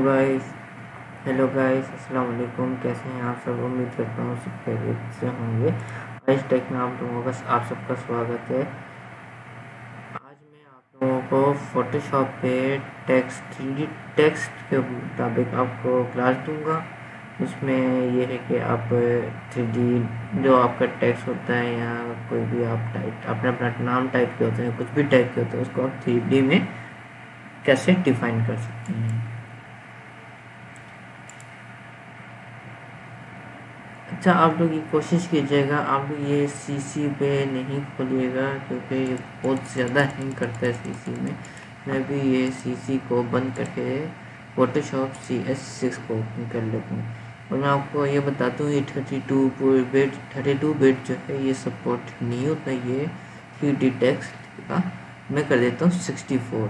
Guys hello guys अस्सलाम वालेकुम। कैसे हैं आप सब? उम्मीद करता हूँ सब खैरियत से होंगे। आज टेक में आप सबका स्वागत है। आज मैं आप लोगों को फोटोशॉप पे टेक्स्ट के मुताबिक आपको क्लास दूंगा। उसमें ये है कि आप 3D जो आपका टेक्स्ट होता है या कोई भी आप टाइप अपना नाम टाइप के होते हैं, कुछ भी टाइप के होते हैं, उसको आप 3D में कैसे डिफाइन कर सकते हैं। अच्छा, आप लोग ये कोशिश कीजिएगा, आप लोग ये सीसी पे नहीं खोलिएगा क्योंकि ये बहुत ज़्यादा हैंग करता है सीसी में। मैं भी ये सीसी को बंद करके फोटोशॉप CS6 को ओपन कर लेता हूँ। और मैं आपको ये बताता हूँ, ये 32 बिट जो है ये सपोर्ट नहीं होता ये 3D टेक्स्ट का। मैं कर देता हूँ 64।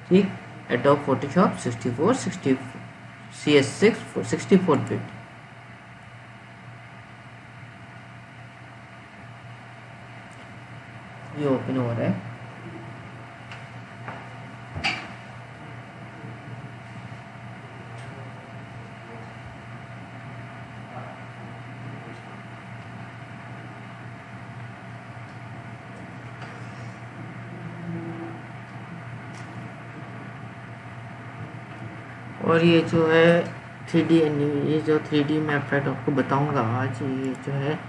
ठीक, एडोब फोटोशॉप 64 CS6 64 बिट। ये ओपन हो रहा है। और ये जो है 3D ये जो 3D मैं इफेक्ट आपको बताऊंगा आज, ये जो है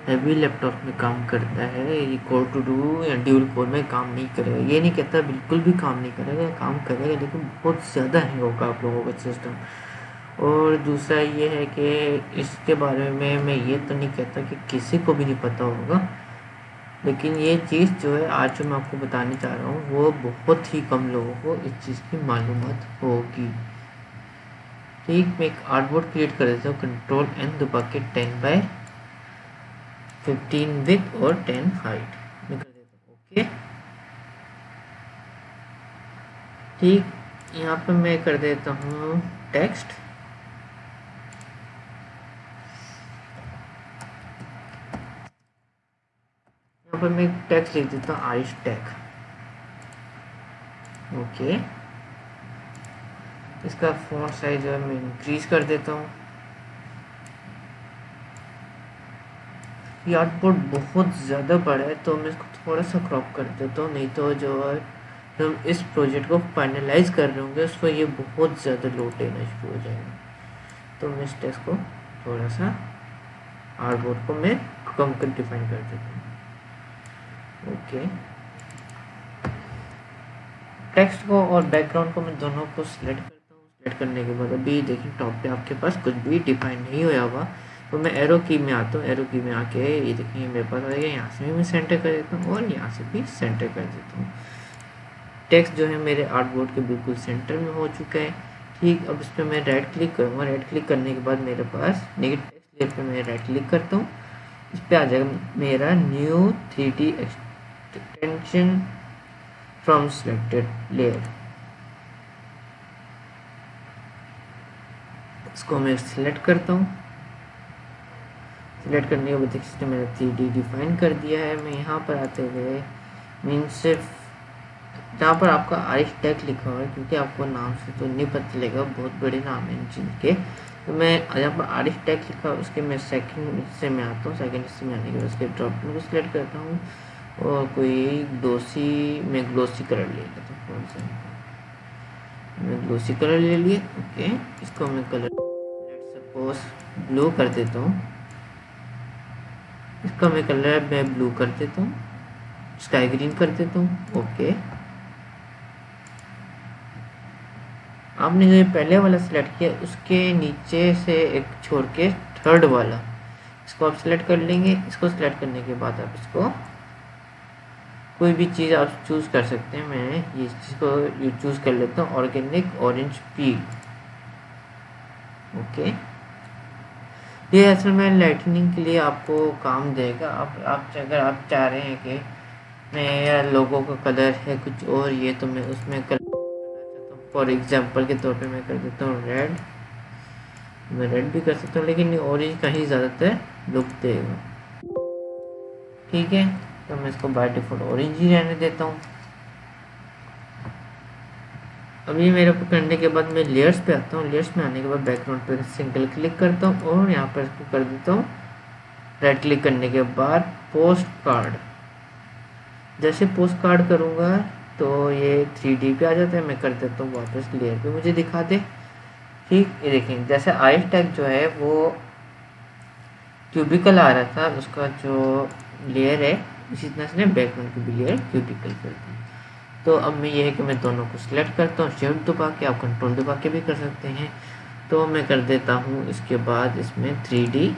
हैवी लैपटॉप में काम करता है। ये कोर टू डू या ड्यूल कोर में काम नहीं करेगा। ये नहीं कहता बिल्कुल भी काम नहीं करेगा, काम करेगा लेकिन बहुत ज़्यादा हैंग होगा आप लोगों का सिस्टम। और दूसरा ये है कि इसके बारे में मैं ये तो नहीं कहता कि किसी को भी नहीं पता होगा, लेकिन ये चीज़ जो है आज जो मैं आपको बताने चाह रहा हूँ वो बहुत ही कम लोगों को इस चीज़ की मालूमात होगी। ठीक, मैं एक आर्टबोर्ड क्रिएट कर देता हूँ, Ctrl+N दबा के 10x15 विथ और 10 हाइट मैं कर देता हूँ। ओके, ठीक, यहाँ पे मैं कर देता हूँ टेक्स्ट। यहाँ पर मैं टेक्स्ट लिख देता हूँ आइस टेक। ओके, इसका फॉन्ट साइज जो है मैं इंक्रीज कर देता हूँ। ये आर्टबोर्ड बहुत ज़्यादा बड़ा है तो मैं इसको थोड़ा सा क्रॉप कर देता हूँ, नहीं तो जो है हम इस प्रोजेक्ट को फाइनलाइज कर रहे होंगे उसको ये बहुत ज़्यादा लोड लेना शुरू हो जाएगा। तो मैं इस टेक्स्ट को थोड़ा सा आर्टबोर्ड को मैं कम कर डिफाइन कर देता हूँ। ओके, टेक्स्ट को और बैकग्राउंड को मैं दोनों को सिलेक्ट करता हूँ। सिलेक्ट करने के बाद अभी देखिए टॉप पे आपके पास कुछ भी डिफाइन नहीं होया हुआ, तो मैं एरो की में आता हूँ। एरो की में आके ये देखिए मेरे पास आ गया, यहाँ से भी मैं सेंटर कर देता हूँ और यहाँ से भी सेंटर कर देता हूँ। टेक्स्ट जो है मेरे आर्टबोर्ड के बिल्कुल सेंटर में हो चुका है। ठीक, अब इस पर मैं राइट क्लिक करूँगा। राइट क्लिक करने के बाद मेरे पास नेगेटिव टेक्स्ट लेयर पर मैं राइट क्लिक करता हूँ। इस पर आ जाएगा मेरा new 3D extension from selected layer. इसको मैं सिलेक्ट करता हूँ। सिलेक्ट करने के बाद इसने मेरा 3D डिफाइन कर दिया है। मैं यहाँ पर आते हुए मीन सिर्फ जहाँ पर आपका आइस टेक लिखा हुआ है, क्योंकि आपको नाम से तो नहीं पता चलेगा, बहुत बड़े नाम है जिनके, तो मैं यहाँ पर आइस टेक लिखा उसके मैं सेकंड हिस्से में आता हूँ। सेकंड हिस्से में आने के बाद उसके ड्रॉप को सिलेक्ट करता हूँ और कोई ग्लोसी कलर ले लेता हूँ। कौन सा मैं ग्लोसी कलर ले लिए। ओके, इसको मैं कलर सपोज ब्लू कर देता हूँ। इसका मैं कलर मैं ब्लू कर देता हूँ, स्काई ग्रीन कर देता हूँ। ओके, आपने जो पहले वाला सिलेक्ट किया उसके नीचे से एक छोड़ के थर्ड वाला, इसको आप सिलेक्ट कर लेंगे। इसको सिलेक्ट करने के बाद आप इसको कोई भी चीज़ आप चूज़ कर सकते हैं। मैं ये चीज़ को चूज़ कर लेता हूँ, ऑर्गेनिक ऑरेंज पील। ओके, ये असल में लाइटनिंग के लिए आपको काम देगा। आप अगर आप चाह रहे हैं कि मेरा लोगों का कलर है कुछ और, ये तो मैं उसमें कलर करना चाहता हूँ। फॉर एग्जांपल के तौर पे मैं कर देता हूँ रेड। मैं रेड भी कर सकता हूँ लेकिन ये ऑरेंज का ही ज़्यादातर लुक देगा। ठीक है, तो मैं इसको बाय डिफ़ॉल्ट ऑरेंज ही रहने देता हूँ। अभी मेरे को करने के बाद मैं लेयर्स पे आता हूँ। लेयर्स में आने के बाद बैकग्राउंड पे सिंगल क्लिक करता हूँ और यहाँ पर इसको कर देता हूँ राइट क्लिक करने के बाद पोस्ट कार्ड। जैसे पोस्ट कार्ड करूँगा तो ये 3D पे आ जाता है। मैं कर देता हूँ वापस लेयर पे, मुझे दिखा दे। ठीक, ये देखें जैसे आई टैग जो है वो क्यूबिकल आ रहा था, उसका जो लेयर है इसी तरह से बैकग्राउंड की भी लेयर क्यूबिकल कर दी। तो अब मैं ये है कि मैं दोनों को सिलेक्ट करता हूँ शिफ्ट दबा के, आप कंट्रोल दबा के भी कर सकते हैं। तो मैं कर देता हूँ इसके बाद इसमें 3D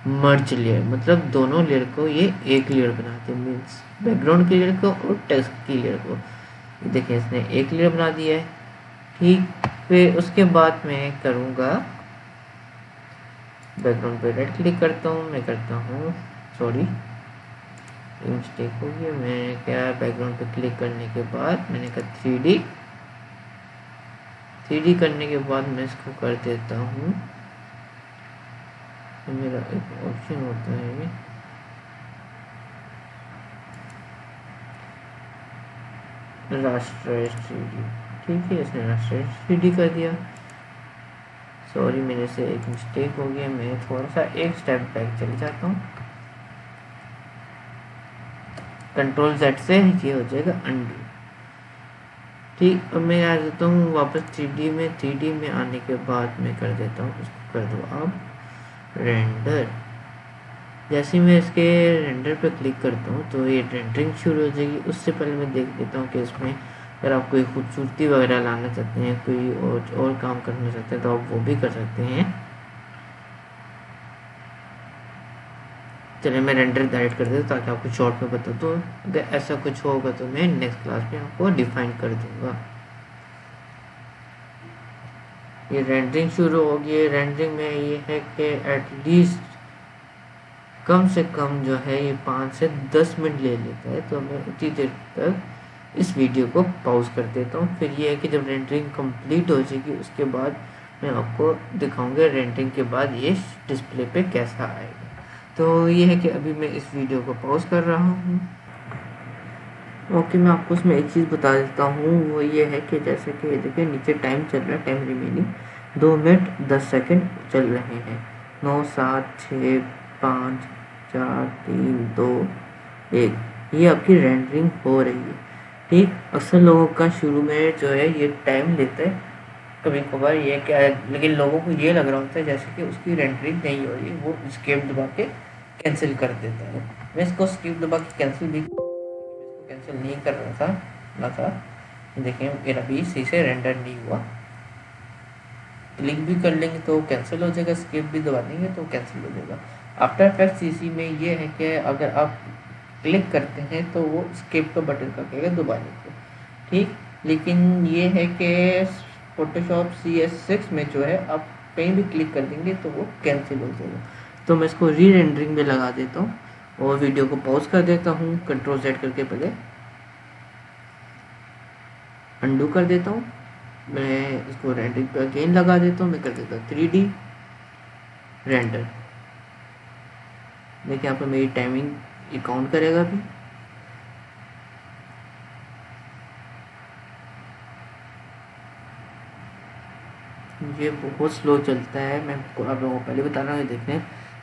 मर्ज लेयर, मतलब दोनों लेयर को ये एक लेयर बनाते हैं, मीन्स बैकग्राउंड की लेयर को और टेक्स्ट की लेयर को। ये देखें इसने एक लेयर बना दिया है। ठीक, फिर उसके बाद मैं करूँगा बैकग्राउंड पे राइट क्लिक करता हूँ, मैं करता हूँ सॉरी मिस्टेक हो गई। मैं क्या बैकग्राउंड पे क्लिक करने के बाद मैंने कहा 3D करने के बाद मैं इसको कर देता हूँ, तो मेरा एक ऑप्शन होता है रास्टर 3D। ठीक है, इसने रास्टर 3D कर दिया। सॉरी मेरे से एक मिस्टेक हो गया, मैं थोड़ा सा एक स्टेप बैक चले जाता हूँ। कंट्रोल Z से ये हो जाएगा अनडू। ठीक, अब मैं आ जाता हूँ वापस 3D में। 3D में आने के बाद मैं कर देता हूँ, इसको कर दो आप रेंडर। जैसे ही मैं इसके रेंडर पे क्लिक करता हूँ तो ये रेंडरिंग शुरू हो जाएगी। उससे पहले मैं देख लेता हूँ कि इसमें अगर आप कोई खूबसूरती वगैरह लाना चाहते हैं, कोई और काम करना चाहते हैं तो आप वो भी कर सकते हैं। चलिए मैं रेंडर डायरेक्ट कर देता हूँ ताकि आपको शॉर्ट में बता दूँ। अगर ऐसा कुछ होगा तो मैं नेक्स्ट क्लास में आपको डिफाइन कर दूँगा। ये रेंडरिंग शुरू हो गई है। रेंडरिंग में ये है कि एटलीस्ट कम से कम जो है ये 5 से 10 मिनट ले लेता है। तो मैं उतनी देर तक इस वीडियो को पॉज कर देता हूँ। फिर ये है कि जब रेंडरिंग कंप्लीट हो जाएगी उसके बाद मैं आपको दिखाऊंगा रेंडरिंग के बाद ये डिस्प्ले पे कैसा आएगा। तो ये है कि अभी मैं इस वीडियो को पॉज कर रहा हूँ। ओके, मैं आपको उसमें एक चीज़ बता देता हूँ, वो ये है कि जैसे कि देखिए नीचे टाइम चल रहा है, टाइम रिमेनिंग 2 मिनट 10 सेकंड चल रहे हैं। 9 7 6 5 4 3 2 1 ये आपकी रेंडरिंग हो रही है। ठीक, अक्सर लोगों का शुरू में जो है ये टाइम लेता है, कभी कभार ये क्या है, लेकिन लोगों को ये लग रहा होता है जैसे कि उसकी रेंडरिंग नहीं हो रही, वो स्केप दबा के कैंसिल कर देता है। मैं इसको स्केप दबा के कैंसिल भी कैंसिल नहीं कर रहा था ना था। देखिए मेरा भी सही से रेंडर नहीं हुआ। क्लिक भी कर लेंगे तो कैंसिल हो जाएगा, स्केप भी दबा देंगे तो कैंसिल हो जाएगा। आफ्टर इफेक्ट्स सीसी में ये है कि अगर आप क्लिक करते हैं तो वो स्केप का बटन का कहेगा दोबारा को। ठीक, लेकिन ये है कि फोटोशॉप CS6 में जो है आप कहीं भी क्लिक कर देंगे तो वो कैंसिल हो जाएगा। तो मैं इसको री रेंडरिंग में लगा देता हूँ और वीडियो को पॉज कर देता हूँ। कंट्रोल Z करके पहले अंडू कर देता हूँ। मैं इसको रेंडरिंग पे अगेन लगा देता हूँ। मैं कर देता हूँ 3D रेंडर। देखिए यहाँ पर मेरी टाइमिंग ये काउंट करेगा भी। ये बहुत स्लो चलता है, मैं आप लोगों को पहले बता रहा हूँ। ये देखें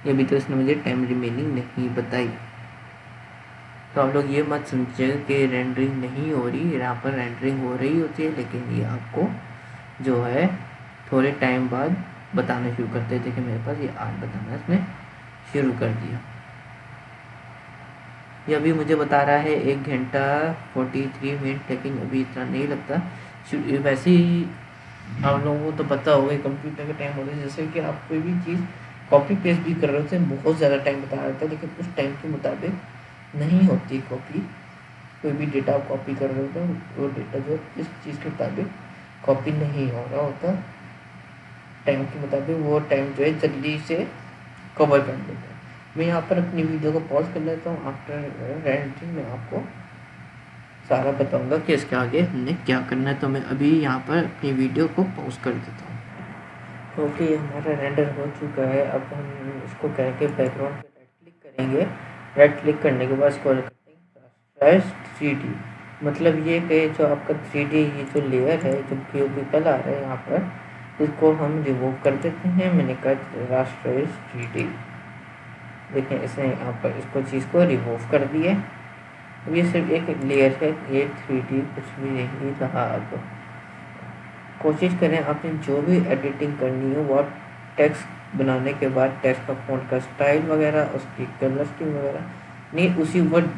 ये अभी तो इसने मुझे टाइम रिमेनिंग नहीं बताई। तो आप लोग ये मत समझिएगा कि रेंडरिंग नहीं हो रही, यहाँ पर रेंडरिंग हो रही होती है, लेकिन ये आपको जो है थोड़े टाइम बाद बताना शुरू करते हैं। देखिए मेरे पास ये आज बताना इसने शुरू कर दिया। ये अभी मुझे बता रहा है 1 घंटा 43 मिनट, लेकिन अभी इतना नहीं लगता। वैसे ही आप लोगों को तो पता होगा कंप्यूटर का टाइम होता है, जैसे कि आप कोई भी चीज़ कॉपी पेस्ट भी कर रहे होते हैं बहुत ज़्यादा टाइम बता रहा था, लेकिन उस टाइम के मुताबिक नहीं होती कॉपी। कोई भी डेटा आप कॉपी कर रहे होते हैं वो डेटा जो इस चीज़ के मुताबिक कॉपी नहीं हो रहा होता टाइम के मुताबिक, वो टाइम जो है जल्दी से कवर कर लेता है। मैं यहाँ पर अपनी वीडियो को पॉज कर लेता हूँ। आफ्टर रेंडरिंग मैं आपको सारा बताऊंगा कि इसके आगे हमने क्या करना है। तो मैं अभी यहाँ पर अपनी वीडियो को पॉज कर देता हूँ। ओके, हमारा रेंडर हो चुका है। अब हम इसको करके बैकग्राउंड पे राइट क्लिक करेंगे। राइट क्लिक करने के बाद इसको 3D मतलब ये कि जो आपका 3D ये जो लेयर है, जो क्यूबिकल आ रहा है यहाँ पर, इसको हम रिमूव कर देते हैं। मैंने कहा रास्ट्राइज 3D, देखें इसने यहाँ पर इसको चीज़ को रिमूव कर दिया। अब ये सिर्फ एक लेयर है, ये 3D कुछ भी नहीं रहा। अब कोशिश करें आपने जो भी एडिटिंग करनी हो वो टेक्स्ट बनाने के बाद टेक्स्ट का फ़ॉन्ट का स्टाइल वगैरह, उसकी कलर स्कीम वगैरह नहीं, उसी वर्ड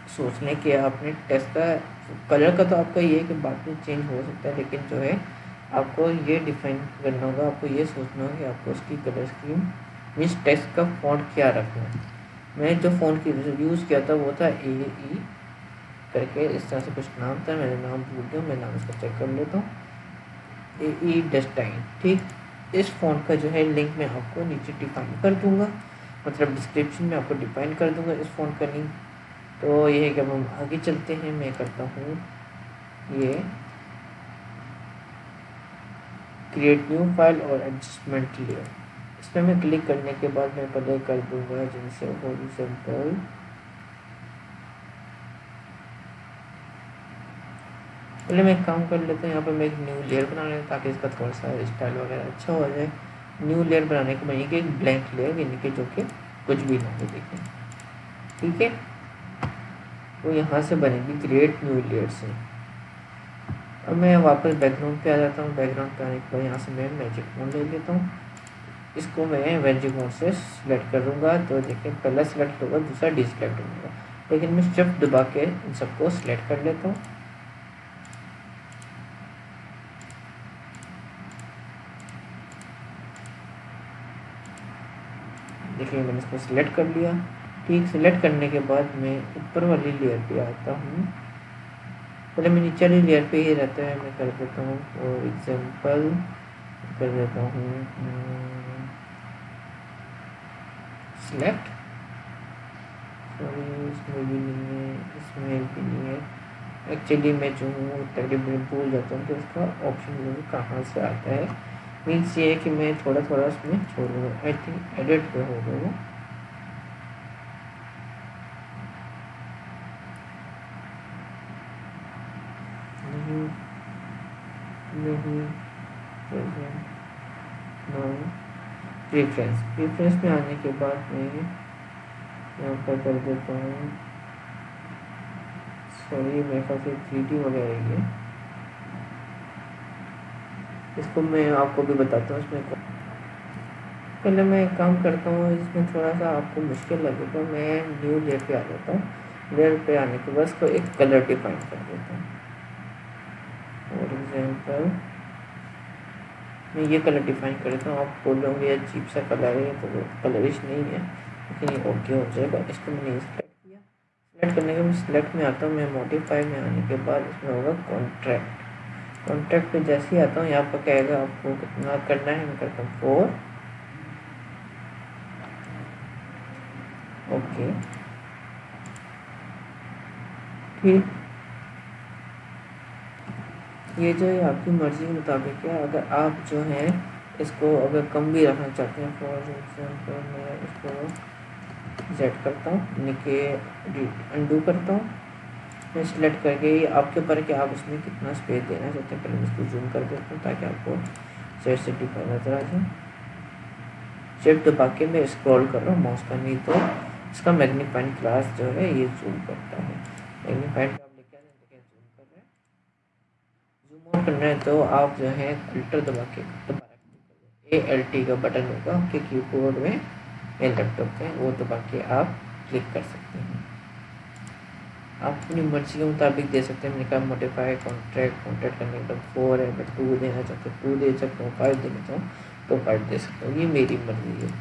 सोचने के आपने टेक्स्ट का कलर का तो आपका ये है कि बाद में चेंज हो सकता है, लेकिन जो है आपको ये डिफाइन करना होगा, आपको ये सोचना होगा कि आपको उसकी कलर स्कीम मीन्स टेक्स्ट का फ़ॉन्ट क्या रखना है। मैंने जो फ़ॉन्ट की यूज़ किया था वो था AE करके, इस तरह से कुछ नाम था, मैंने नाम भूल गया, मैं नाम इसका चेक कर लेता हूँ। AE डस्टाइन, ठीक। इस फ़ॉन्ट का जो है लिंक मैं आपको नीचे डिफाइन कर दूंगा, मतलब डिस्क्रिप्शन में आपको डिफाइन कर दूंगा इस फ़ॉन्ट का लिंक। तो ये है कि अब हम आगे चलते हैं, मैं करता हूँ ये क्रिएट न्यू फाइल और एडजस्टमेंट लेयर। इस पर मैं क्लिक करने के बाद मैं पहले कर दूंगा जिनसे हॉरिज़ॉन्टल, पहले मैं एक काम कर लेता हूँ, यहाँ पर मैं एक न्यू लेयर बना लेता हूँ ताकि इसका थोड़ा सा स्टाइल वगैरह अच्छा हो जाए। न्यू लेयर बनाने के बाद ये एक ब्लैंक लेयर, यानी कि जो कि कुछ भी ना हो, देखें, ठीक है। तो यहाँ से बनेगी क्रिएट न्यू लेयर से। अब मैं वापस बैकग्राउंड पे आ जाता हूँ। बैकग्राउंड पे आने के बाद यहाँ से मैं मैजिक फोन ले लेता हूँ, इसको मैं मैजिक मोड से सिलेक्ट करूँगा। तो देखिए पहला सिलेक्ट होगा, दूसरा डिसलेक्ट होगा, लेकिन मैं शिफ्ट दबा के इन सबको सिलेक्ट कर लेता हूँ। देखिए मैंने इसको सिलेक्ट कर लिया, ठीक। सिलेक्ट करने के बाद मैं ऊपर वाली लेयर पे आता हूँ, पहले मैं नीचे वाली लेयर पे ही रहता है, मैं कर देता हूँ फॉर एग्जांपल कर देता हूँ सिलेक्ट, सॉरी इसमें भी नहीं है, इसमें भी नहीं है। एक्चुअली मैं जो हूँ तकरीबन भूल जाता हूँ कि उसका ऑप्शन मुझे कहाँ से आता है। मीन्स ये है कि मैं थोड़ा थोड़ा उसमें छोड़ूंगा, आई थिंक एडिट पे हो गया वो। प्रेफरेंस, प्रेफरेंस में आने के बाद मैं यहाँ पर कर देता हूँ, सॉरी मेरे ख्याल से 3D वगैरह ये, इसको मैं आपको भी बताता हूँ। इसमें पहले मैं एक काम करता हूँ, इसमें थोड़ा सा आपको मुश्किल लगेगा, मैं न्यू लेयर पे आ जाता हूँ। लेयर पे आने के बाद इसको एक कलर डिफाइन कर देता हूँ। फॉर एग्जांपल मैं ये कलर डिफाइन कर देता हूँ। आप बोल रहे होंगे अजीब सा कलर है, तो वो कलरिश नहीं है, लेकिन ये ओके हो जाएगा। इसको मैंने सिलेक्ट किया, सिलेक्ट करने के बाद सिलेक्ट में आता हूँ मैं, मॉडिफाई में आने के बाद इसमें होगा कॉन्ट्रैक्ट। कॉन्ट्रैक्ट पे जैसे ही आता हूँ यहाँ पर कहेगा आपको कितना करना है, मैं करता हूँ 4, ओके, ठीक। ये जो है आपकी मर्ज़ी के मुताबिक है। अगर आप जो है इसको अगर कम भी रखना चाहते हैं, फॉर एग्जांपल मैं इसको सेट करता हूँ, यानी कि अंडू करता हूँ, मैं सिलेक्ट करके ये आपके ऊपर कि आप इसमें कितना स्पेस देना चाहते हैं। पहले मैं इसको जूम कर देता हूँ ताकि आपको सेट से डिफाइन नजर आ जाए। शिफ्ट दबा के मैं स्क्रॉल कर रहा हूँ माउस का, नहीं तो इसका मैग्नीफाइंग ग्लास जो है ये जूम करता है। मैग्नीफाइंग आप लेके जूम कर रहे हैं, जूम आउट करना है तो आप जो है अल्टर दबा के दोबारा क्लिक कर ALT का बटन होगा आपके कीबोर्ड में या लैपटॉप पे, वो दबा के आप क्लिक कर सकते हैं। आप अपनी मर्जी के मुताबिक दे सकते हैं। मैंने कहा मॉडिफाई कॉन्ट्रैक्ट करने के बाद 4 है, मैं 2 देना चाहता हूँ 2 दे सकता हूँ, 5 देना चाहूँ तो 5 दे सकता हूँ, ये मेरी मर्जी है।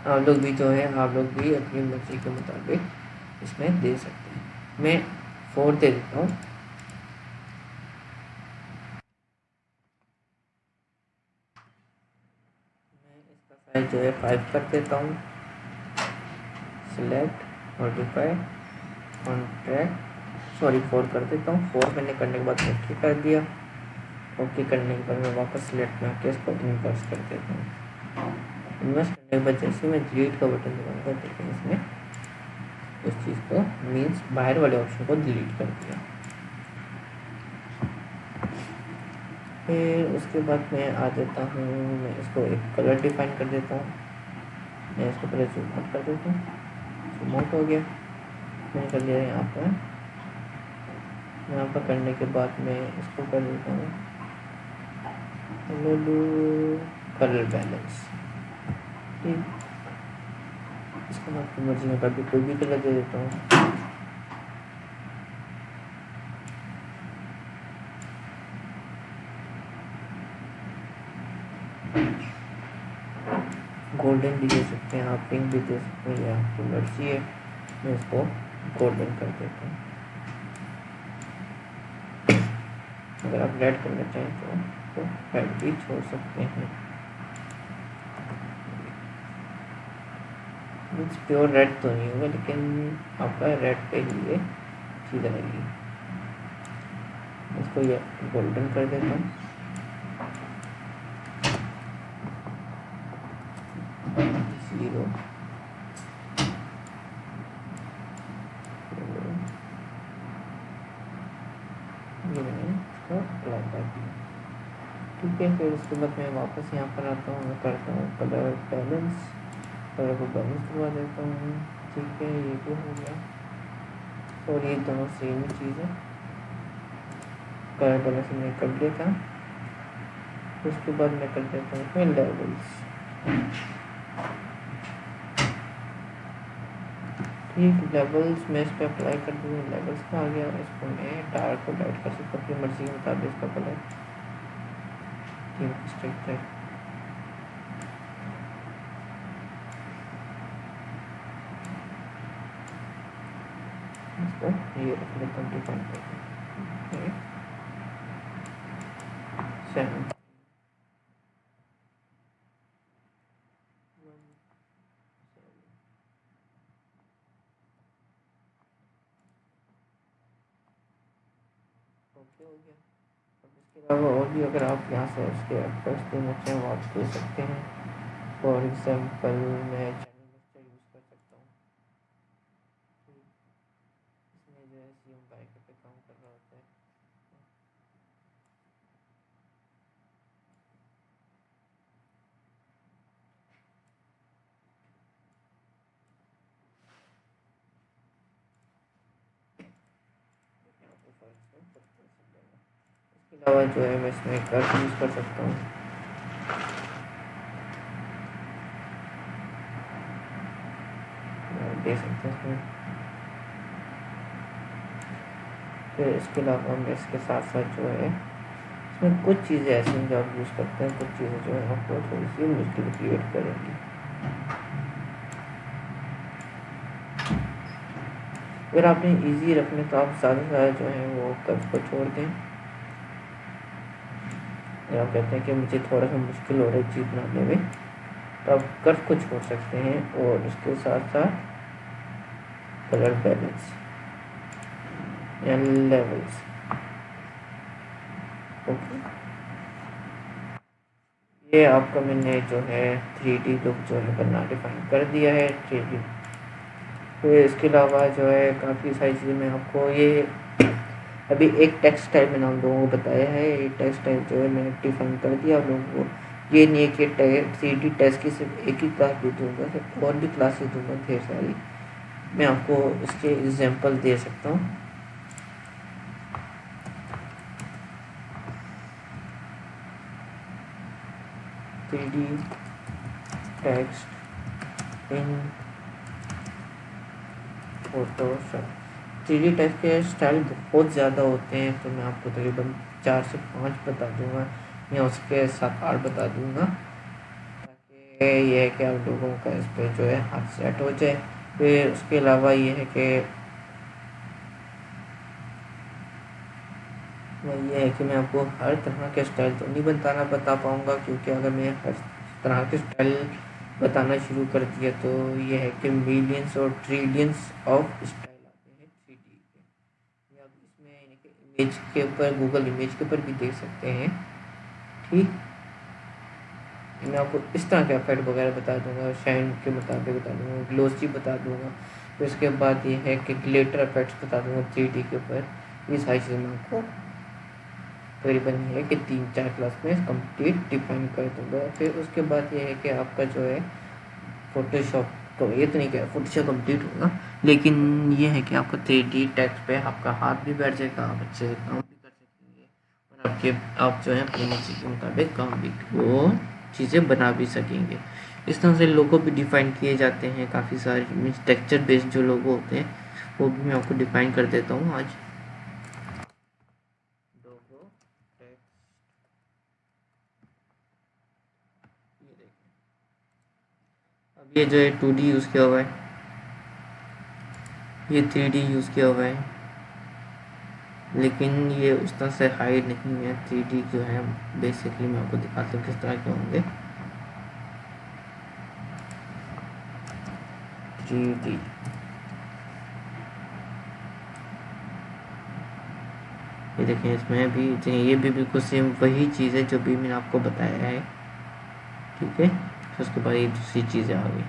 आप लोग भी जो है आप लोग भी अपनी मर्जी के मुताबिक इसमें दे सकते हैं। मैं 4 दे देता हूँ, मैं इसका साइज जो है 5 कर देता हूँ। सिलेक्ट मॉडिफाई कॉन्ट्रैक्ट, सॉरी 4 कर देता हूँ। 4 मैंने करने के बाद ओके कर दिया। ओके करने के बाद मैं वापस सिलेक्ट में आके इसको इन्वर्स कर देता हूँ। इन्वर्स करने के बाद जैसे मैं डिलीट का बटन दबाऊंगा, देखें इसमें कुछ चीज़ को मीन्स बाहर वाले ऑप्शन को डिलीट कर दिया। फिर उसके बाद मैं आ जाता हूँ, मैं इसको एक कलर डिफाइन कर देता हूँ। मैं इसको पहले जूम आउट कर देता हूँ, जूम आउट हो गया, मैंने कर लिया यहाँ पर करने के बाद मैं इसको कर देता हूँ कलर बैलेंस। ठीक, इसके बाद मर्जी में कभी कोई भी कलर दे देता हूँ। गोल्डन भी दे सकते हैं आप, पिंक भी दे सकते हैं, या आपकी मर्जी है। मैं इसको गोल्डन कर देता हूँ। अगर आप रेड करना चाहें तो रेड भी छोड़ सकते हैं। मीन्स प्योर रेड तो नहीं होगा, लेकिन आपका रेड के लिए चीज़ आएगी। इसको ये गोल्डन कर देता हूँ। ज़ीरो ठीक है। फिर उसके बाद मैं वापस यहाँ पर आता हूँ, मैं करता हूँ कलर बैलेंस, कलर को बैलेंस करवा देता हूँ। ठीक है, ये भी हो गया, और ये दोनों सेम ही चीज़ है। कलर बैलेंस मैं कर देता हूँ। उसके बाद मैं कर देता हूँ फिर लेवल्स। ठीक, लेवल्स मैं इस पर अप्लाई कर दूँगा। लेवल्स का आ गया, इसको मैं डार्क और लाइट कर सकता हूँ अपनी मर्जी के मुताबिक इसका कलर। स्ट्रिक्ट है, इसको ये रख लेता हूँ डिफाइन करके 7। ओके हो गया। अब इसके अलावा और भी अगर आप यहाँ से उसके एफर्ट्स देना चाहें वो आप दे सकते हैं। फॉर एग्जांपल मैं चैनल लिस्टर यूज़ कर सकता हूँ। इसमें जो है सीएम बाइक पे काम कर रहा होता है। इसके अलावा जो है मैं इसमें कर्व यूज़ कर सकता हूँ। दे सकते हैं। फिर इसके अलावा मैं इसके साथ साथ जो है इसमें कुछ चीज़ें ऐसी हैं जो आप यूज़ करते हैं, कुछ चीज़ें जो है आपको थोड़ी सी मुश्किल क्रिएट करेंगी। अगर आपने इजी रखने तो आप ज़्यादा से ज़्यादा जो है वो कर्व को छोड़ दें। अगर आप कहते हैं कि मुझे थोड़ा सा मुश्किल हो रहा है चीज़ बनाने में, तो आप कर्व को छोड़ सकते हैं और उसके साथ साथ कलर बैलेंस या लेवल्स। ओके, ये आपका मैंने जो है 3D लुक जो है करना डिफाइन कर दिया है 3D। फिर इसके अलावा जो है काफ़ी सारी चीज़ें मैं आपको ये अभी एक टेक्स्ट टाइप मैंने आप लोगों को बताया है। ये टेक्स्ट टाइप जो है मैंने डिफाइन कर दिया आप लोगों को। ये नहीं है कि 3D टेक्स्ट की सिर्फ एक ही क्लास दे दूँगा, सिर्फ और भी क्लासेस दूँगा ढेर सारी। मैं आपको इसके एग्जांपल दे सकता हूँ। Text in Photoshop. 3D text के स्टाइल बहुत ज़्यादा होते हैं, तो मैं आपको तकरीबन 4 से 5 बता दूंगा या उसके 7-8 बता दूंगा, ताकि ये है कि आप लोगों का इस पर जो है हाथ सेट हो जाए। फिर उसके अलावा ये है कि मैं आपको हर तरह के स्टाइल तो नहीं बता पाऊँगा, क्योंकि अगर मैं हर तरह के स्टाइल बताना शुरू कर दिया तो ये है कि मिलियंस और ट्रिलियंस ऑफ स्टाइल आते हैं 3D के। आप इसमें इमेज के ऊपर, गूगल इमेज के ऊपर भी देख सकते हैं। ठीक, मैं आपको इस तरह के इफेक्ट वगैरह बता दूंगा, शाइन के मुताबिक बता दूंगा, ग्लोसी बता दूंगा, फिर उसके बाद ये है कि ग्लिटर इफेक्ट्स बता दूँगा 3D के ऊपर। ये सारी चीज़ें मैं आपको तकरीबन ये है कि 3-4 क्लास में कंप्लीट डिफाइन कर दूँगा। फिर उसके बाद ये है कि आपका जो है फोटोशॉप, तो ये तो नहीं क्या फोटोशॉप कंप्लीट होगा, लेकिन ये है कि आपका 3D टेक्स्ट पे आपका हाथ भी बैठ जाएगा, आप अच्छे से काम भी कर सकेंगे और आप जो है अपनी मर्जी के मुताबिक काम भी वो चीज़ें बना भी सकेंगे। इस तरह से लोगो भी डिफ़ाइन किए जाते हैं काफ़ी सारे, मीन्स टेक्सचर बेस्ड जो लोगो होते हैं वो भी मैं आपको डिफ़ाइन कर देता हूँ आज। लोगो टेक्स्ट, ये देखिए अब ये जो है 2D यूज़ किया हुआ है, ये 3D यूज़ किया हुआ है, लेकिन ये उस तरह से हाई नहीं है। 3D जो है बेसिकली मैं आपको दिखाता हूँ किस तरह के होंगे। 3D ये देखें, इसमें भी ये भी बिल्कुल सेम वही चीज़ है जो भी मैंने आपको बताया है, ठीक है। फिर उसके बाद ये दूसरी चीज़ें आ गई।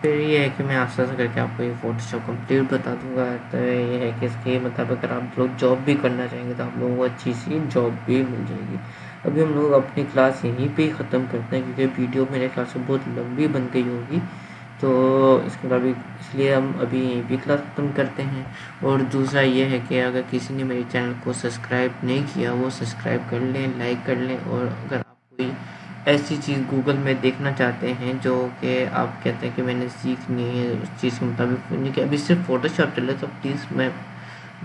फिर ये है कि मैं आस्ते आस्ते करके आपको ये फोटोशॉप कंप्लीट बता दूंगा। तो ये है कि इसके मतलब अगर आप लोग जॉब भी करना चाहेंगे तो आप लोगों को अच्छी सी जॉब भी मिल जाएगी। अभी हम लोग अपनी क्लास यहीं पे ही ख़त्म करते हैं क्योंकि वीडियो मेरे ख्याल से बहुत लंबी बन गई होगी, तो इसके मुताबिक इसलिए हम अभी यहीं भी क्लास ख़त्म करते हैं। और दूसरा ये है कि अगर किसी ने मेरे चैनल को सब्सक्राइब नहीं किया वो सब्सक्राइब कर लें, लाइक कर लें। और अगर आप कोई ऐसी चीज़ गूगल में देखना चाहते हैं जो कि आप कहते हैं कि मैंने सीखनी है उस चीज़ के मुताबिक, कि अभी सिर्फ फोटोशॉप चल रहा है, तो प्लीज़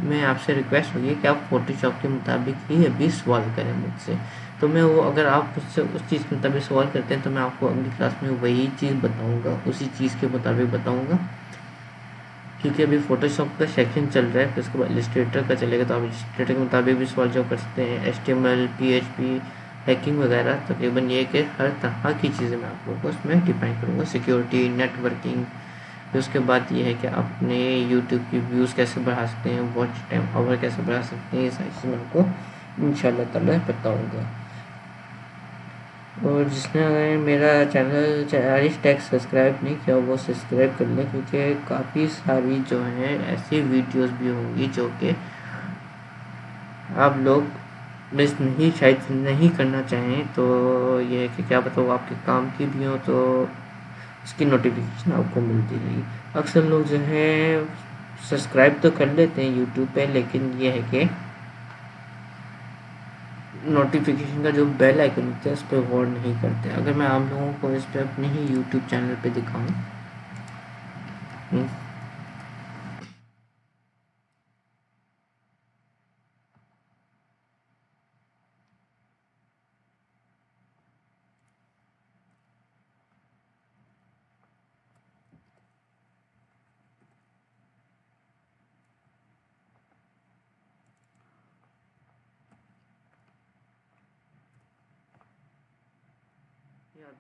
मैं आपसे रिक्वेस्ट होगी कि आप फोटोशॉप के मुताबिक ही अभी सवाल करें मुझसे। तो मैं वो अगर आप मुझसे उस चीज़ के मुताबिक सवाल करते हैं तो मैं आपको अगली क्लास में वही चीज़ बताऊंगा, उसी चीज़ के मुताबिक बताऊंगा, क्योंकि अभी फोटोशॉप का सेक्शन चल रहा है। फिर उसके बाद इलस्ट्रेटर का चलेगा, तो आप इलस्ट्रेटर के मुताबिक भी सवाल जवाब कर सकते हैं। HTML, PHP, हैकिंग वगैरह, तकरीबन ये कि हर तरह की चीज़ें मैं आप लोगों को उसमें डिफाइन करूँगा। Security, networking. फिर उसके बाद ये है कि आप अपने यूट्यूब की व्यूज़ कैसे बढ़ा सकते हैं, वॉच टाइम आवर कैसे बढ़ा सकते हैं, ये सारी चीज़ें मैं आपको इंशाल्लाह ताला बताऊँगा। और जिसने मेरा चैनल चारिश टेक सब्सक्राइब नहीं किया वो सब्सक्राइब कर लें, क्योंकि काफ़ी सारी जो हैं ऐसी वीडियोस भी होंगी जो कि आप लोग मिस नहीं शायद नहीं करना चाहें। तो ये है कि क्या बताओ आपके काम की भी हो तो इसकी नोटिफिकेशन आपको मिलती रहेगी। अक्सर लोग जो है सब्सक्राइब तो कर लेते हैं यूट्यूब पे, लेकिन ये है कि नोटिफिकेशन का जो बेल आइकन होता है उस पर गौर नहीं करते। अगर मैं आप लोगों को इस पर अपने ही यूट्यूब चैनल पे दिखाऊं,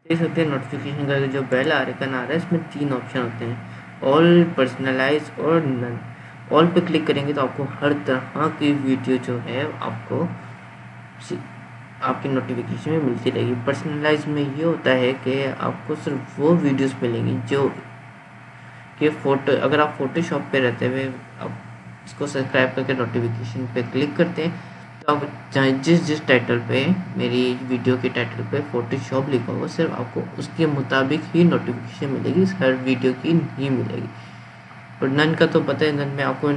देख सकते हैं नोटिफिकेशन का जो बेल आइकन आ रहा है इसमें 3 ऑप्शन होते हैं, ऑल, पर्सनलाइज और नन। ऑल पे क्लिक करेंगे तो आपको हर तरह की वीडियो जो है आपको आपकी नोटिफिकेशन में मिलती रहेगी। पर्सनलाइज में ये होता है कि आपको सिर्फ वो वीडियोस मिलेंगी जो कि फ़ोटो, अगर आप फोटोशॉप पे रहते हुए आप इसको सब्सक्राइब करके नोटिफिकेशन पे क्लिक करते हैं तो आप चाहे जिस टाइटल पे मेरी वीडियो के टाइटल पे फोटोशॉप लिखा होगा सिर्फ आपको उसके मुताबिक ही नोटिफिकेशन मिलेगी, हर वीडियो की नहीं मिलेगी। और नन का तो पता है, नन में आपको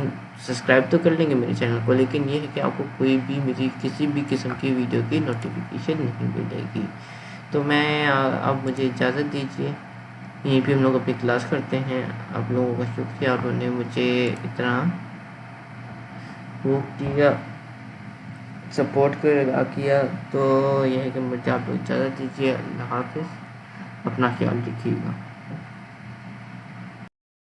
सब्सक्राइब तो कर लेंगे मेरे चैनल को, लेकिन ये है कि आपको कोई भी मेरी किसी भी किस्म की वीडियो की नोटिफिकेशन नहीं मिलेगी। तो मैं आप मुझे इजाज़त दीजिए, यहीं पे हम लोग अपनी क्लास करते हैं। आप लोगों का शुक्रिया, उन्होंने मुझे इतना वो किया, सपोर्ट किया। तो यह है कि मुझे आप लोग इजाज़त दीजिए। अल्लाह हाफ़िज़, अपना ख्याल रखिएगा।